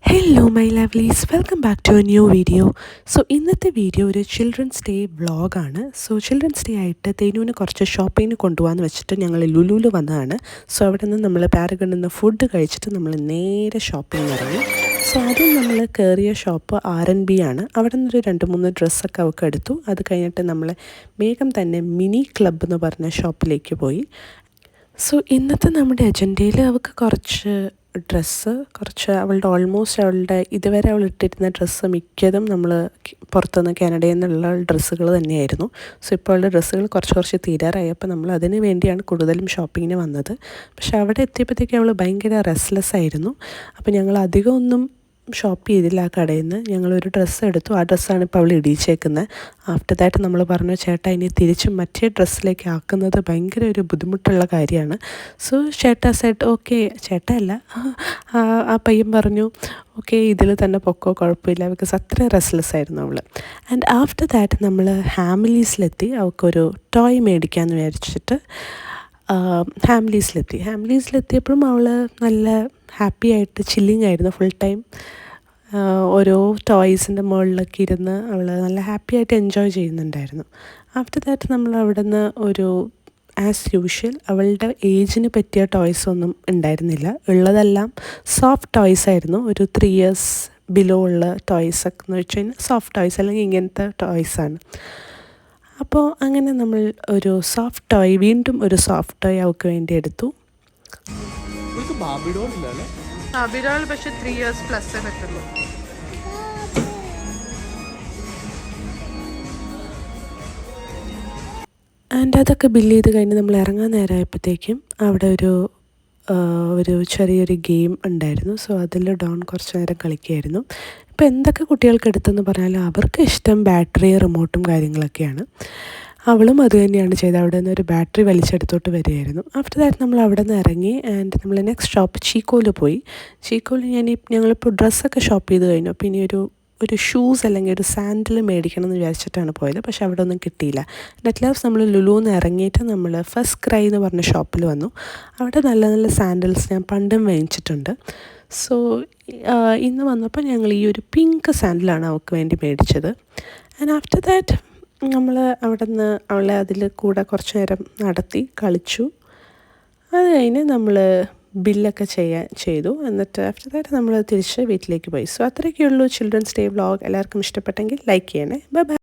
Hello my lovelies, welcome back to a new video. So ഇന്നത്തെ video ഒരു children's day വ്ളോഗാണ്. So children's day ആയിട്ട് തേനുവിന് കുറച്ച് ഷോപ്പിങ്ങിന് കൊണ്ടുപോകാമെന്ന് വെച്ചിട്ട് ഞങ്ങൾ ലുലുവിൽ വന്നതാണ്. സോ അവിടെ നിന്ന് നമ്മൾ പാരഗണിൽ നിന്ന് ഫുഡ് കഴിച്ചിട്ട് നമ്മൾ നേരെ ഷോപ്പിങ്ങിന് ഇറങ്ങി. സോ ആദ്യം നമ്മൾ കയറിയ ഷോപ്പ് R&B ആണ്. അവിടെ നിന്നൊരു 2-3 ഡ്രസ്സൊക്കെ അവൾക്ക് എടുത്തു. അത് കഴിഞ്ഞിട്ട് നമ്മൾ വേഗം തന്നെ മിനി ക്ലബ്ബ് എന്ന് പറഞ്ഞ ഷോപ്പിലേക്ക് പോയി. സോ ഇന്നത്തെ നമ്മുടെ അജണ്ടയിൽ അവൾക്ക് കുറച്ച് അവളുടെ ഇതുവരെ അവൾ ഇട്ടിരുന്ന ഡ്രസ്സ് മിക്കതും നമ്മൾ പുറത്തുനിന്ന് കാനഡയിൽ നിന്നുള്ള ഡ്രസ്സുകൾ തന്നെയായിരുന്നു. സോ ഇപ്പോൾ അവളുടെ ഡ്രസ്സുകൾ കുറച്ച് തീരാറായി. അപ്പോൾ നമ്മൾ അതിന് വേണ്ടിയാണ് കൂടുതലും ഷോപ്പിങ്ങിന് വന്നത്. പക്ഷേ അവിടെ എത്തിയപ്പോഴത്തേക്കും അവൾ ഭയങ്കര റെസ്റ്റ്ലെസ് ആയിരുന്നു. അപ്പോൾ ഞങ്ങൾ അധികം ഒന്നും ഷോപ്പ് ചെയ്തില്ല ആ കടയിൽ നിന്ന്. ഞങ്ങളൊരു ഡ്രസ്സ് എടുത്തു. ആ ഡ്രസ്സാണ് ഇപ്പോൾ അവൾ ഇടിയിച്ചേക്കുന്നത്. ആഫ്റ്റർ ദാറ്റ് നമ്മൾ പറഞ്ഞു, ചേട്ടാ ഇനി തിരിച്ച് മറ്റേ ഡ്രസ്സിലേക്ക് ആക്കുന്നത് ഭയങ്കര ഒരു ബുദ്ധിമുട്ടുള്ള കാര്യമാണ്. സോ ചേട്ടാ സെഡ് ഓക്കെ, ചേട്ടാ അല്ല ആ പയ്യൻ പറഞ്ഞു ഓക്കെ ഇതിൽ തന്നെ പൊക്കോ, കുഴപ്പമില്ല. ബിക്കോസ് അത്ര റെസ്റ്റ്ലെസ് ആയിരുന്നു അവൾ. ആൻഡ് ആഫ്റ്റർ ദാറ്റ് നമ്മൾ ഹാമിലീസിലെത്തി. അവൾക്കൊരു ടോയ് മേടിക്കാമെന്ന് വിചാരിച്ചിട്ട് ഹാമിലീസിലെത്തിയപ്പോഴും അവൾ നല്ല ഹാപ്പി ആയിട്ട് ചില്ലിങ് ആയിരുന്നു ഫുൾ ടൈം. ഓരോ ടോയ്സിൻ്റെ മുകളിലൊക്കെ ഇരുന്ന് അവൾ നല്ല ഹാപ്പി ആയിട്ട് എൻജോയ് ചെയ്യുന്നുണ്ടായിരുന്നു. ആഫ്റ്റർ ദാറ്റ് നമ്മൾ അവിടെ നിന്ന് ഒരു ആസ് യൂഷ്വൽ അവളുടെ ഏജിന് പറ്റിയ ടോയ്സ് ഒന്നും ഉണ്ടായിരുന്നില്ല. ഉള്ളതെല്ലാം സോഫ്റ്റ് ടോയ്സ് ആയിരുന്നു. ഒരു 3 years ബിലോ ഉള്ള ടോയ്സൊക്കെ എന്ന് വെച്ച് കഴിഞ്ഞാൽ സോഫ്റ്റ് ടോയ്സ് അല്ലെങ്കിൽ ഇങ്ങനത്തെ ടോയ്സാണ്. അപ്പോൾ അങ്ങനെ നമ്മൾ വീണ്ടും ഒരു സോഫ്റ്റ് ടോയ് അവൾക്ക് വേണ്ടി എടുത്തു. ബാബി ഡോൾ പക്ഷെ 3 years പ്ലസ് പറ്റുള്ളൂ. ആൻഡ് അതൊക്കെ ബില്ല് ചെയ്ത് കഴിഞ്ഞ് നമ്മൾ ഇറങ്ങാൻ നേരമായപ്പോഴത്തേക്കും അവിടെ ഒരു ചെറിയൊരു ഗെയിം ഉണ്ടായിരുന്നു. സോ അതിൽ ഡോൺ കുറച്ച് നേരം കളിക്കുകയായിരുന്നു. ഇപ്പോൾ എന്തൊക്കെ കുട്ടികൾക്ക് എടുത്തെന്ന് പറഞ്ഞാലും അവർക്ക് ഇഷ്ടം ബാറ്ററി, റിമോട്ടും കാര്യങ്ങളൊക്കെയാണ്. അവളും അത് തന്നെയാണ് ചെയ്തത്. അവിടെ നിന്ന് ഒരു ബാറ്ററി വലിച്ചെടുത്തോട്ട് വരികയായിരുന്നു. ആഫ്റ്റർ ദാറ്റ് നമ്മൾ അവിടെ നിന്ന് ഇറങ്ങി ആൻഡ് നമ്മൾ നെക്സ്റ്റ് ഷോപ്പ് ചീക്കോയിൽ പോയി. ചീക്കോയിൽ ഞങ്ങളിപ്പോൾ ഡ്രസ്സൊക്കെ ഷോപ്പ് ചെയ്ത് കഴിഞ്ഞു. അപ്പോൾ ഇനി ഒരു ഷൂസ് അല്ലെങ്കിൽ ഒരു സാൻഡിൽ മേടിക്കണം എന്ന് വിചാരിച്ചിട്ടാണ് പോയത്. പക്ഷെ അവിടെ ഒന്നും കിട്ടിയില്ല. അറ്റ് ലാസ്റ്റ് നമ്മൾ ലുലുന്ന് ഇറങ്ങിയിട്ട് നമ്മൾ ഫസ്റ്റ് ക്രൈ എന്ന് പറഞ്ഞ ഷോപ്പിൽ വന്നു. അവിടെ നല്ല നല്ല സാൻഡിൽസ് ഞാൻ പണ്ടും വാങ്ങിച്ചിട്ടുണ്ട്. സോ ഇന്ന് വന്നപ്പോൾ ഞങ്ങൾ ഈ ഒരു പിങ്ക് സാൻഡിലാണ് അവൾക്ക് വേണ്ടി മേടിച്ചത്. ആൻഡ് ആഫ്റ്റർ ദാറ്റ് നമ്മൾ അവിടെ നിന്ന് അവളെ അതിൽ കൂടെ കുറച്ച് നേരം നടത്തി കളിച്ചു. അത് കഴിഞ്ഞ് നമ്മൾ ബില്ലൊക്കെ ചെയ്തു. എന്നിട്ട് ആഫ്റ്റർ ദാറ്റ് നമ്മൾ തിരിച്ച് വീട്ടിലേക്ക് പോയി. സോ അത്രയൊക്കെയുള്ളൂ ചിൽഡ്രൻസ് ഡേ വ്ളോഗ്. എല്ലാവർക്കും ഇഷ്ടപ്പെട്ടെങ്കിൽ ലൈക്ക് ചെയ്യണേ. Bye by.